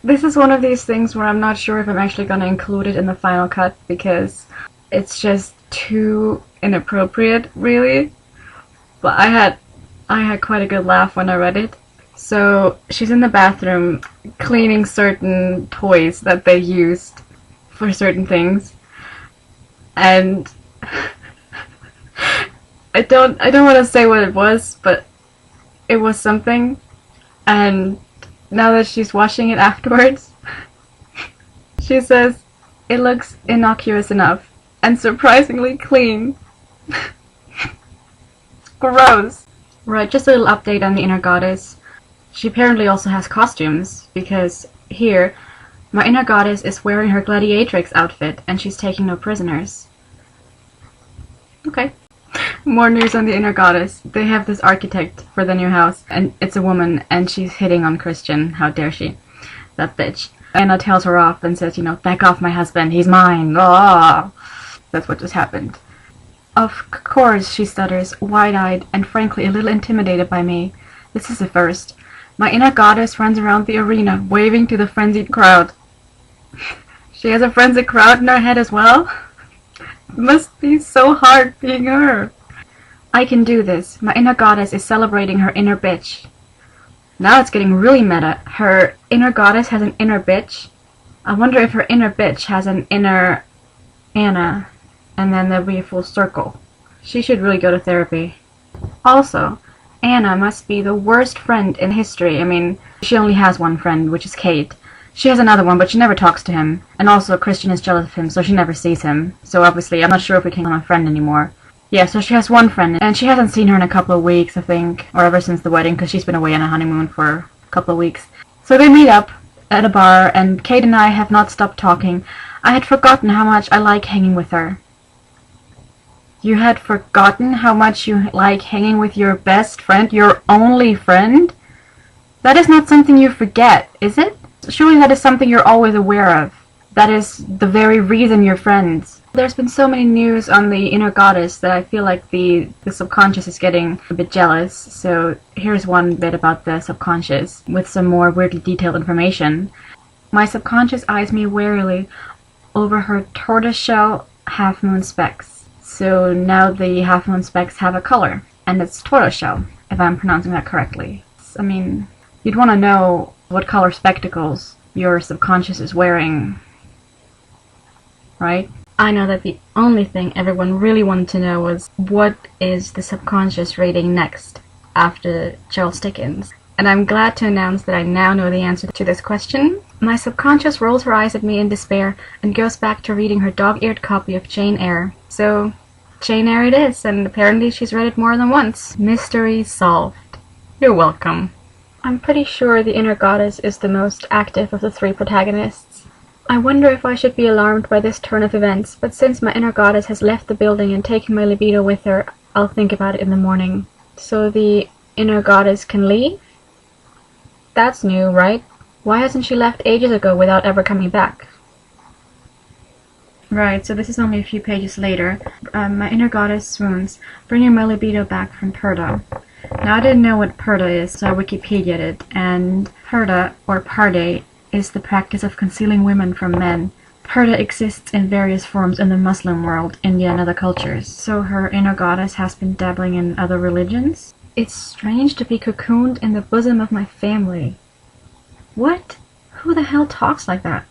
This is one of these things where I'm not sure if I'm actually going to include it in the final cut because it's just too inappropriate, really. But I had quite a good laugh when I read it. So she's in the bathroom cleaning certain toys that they used for certain things, and I don't want to say what it was, but it was something. And now that she's washing it afterwards, she says it looks innocuous enough and surprisingly clean. Gross. Right, just a little update on the inner goddess. She apparently also has costumes, because here, my inner goddess is wearing her gladiatrix outfit and she's taking no prisoners. Okay. More news on the inner goddess. They have this architect for the new house, and it's a woman, and she's hitting on Christian. How dare she? That bitch. Anna tells her off and says, back off my husband, he's mine. Ah! That's what just happened. Of course, she stutters, wide-eyed and frankly a little intimidated by me. This is a first. My inner goddess runs around the arena, waving to the frenzied crowd. She has a frenzied crowd in her head as well? It must be so hard being her. I can do this. My inner goddess is celebrating her inner bitch. Now it's getting really meta. Her inner goddess has an inner bitch. I wonder if her inner bitch has an inner Anna, and then there'll be a full circle. She should really go to therapy. Also, Anna must be the worst friend in history. I mean, she only has one friend, which is Kate. She has another one, but she never talks to him. And also, Christian is jealous of him, so she never sees him. So obviously, I'm not sure if we can call him a friend anymore. Yeah, so she has one friend, and she hasn't seen her in a couple of weeks, I think. Or ever since the wedding, because she's been away on a honeymoon for a couple of weeks. So they meet up at a bar, and Kate and I have not stopped talking. I had forgotten how much I like hanging with her. You had forgotten how much you like hanging with your best friend, your only friend? That is not something you forget, is it? Surely that is something you're always aware of. That is the very reason you're friends. There's been so many news on the inner goddess that I feel like the subconscious is getting a bit jealous. So here's one bit about the subconscious, with some more weirdly detailed information. My subconscious eyes me warily over her tortoiseshell half-moon specks. So now the half-moon specks have a color, and it's tortoiseshell, if I'm pronouncing that correctly. I mean, you'd want to know what color spectacles your subconscious is wearing, right? I know that the only thing everyone really wanted to know was, what is the subconscious rating next, after Charles Dickens? And I'm glad to announce that I now know the answer to this question. My subconscious rolls her eyes at me in despair and goes back to reading her dog-eared copy of Jane Eyre. So, Jane Eyre it is, and apparently she's read it more than once. Mystery solved. You're welcome. I'm pretty sure the inner goddess is the most active of the three protagonists. I wonder if I should be alarmed by this turn of events, but since my inner goddess has left the building and taken my libido with her, I'll think about it in the morning. So the inner goddess can leave? That's new, right? Why hasn't she left ages ago without ever coming back? Right, so this is only a few pages later. My inner goddess swoons, bringing my libido back from Purda. Now I didn't know what Purda is, so I Wikipedia'd it, and Purda, or Parde, is the practice of concealing women from men. Purda exists in various forms in the Muslim world, India, and other cultures. So her inner goddess has been dabbling in other religions? It's strange to be cocooned in the bosom of my family. What? Who the hell talks like that?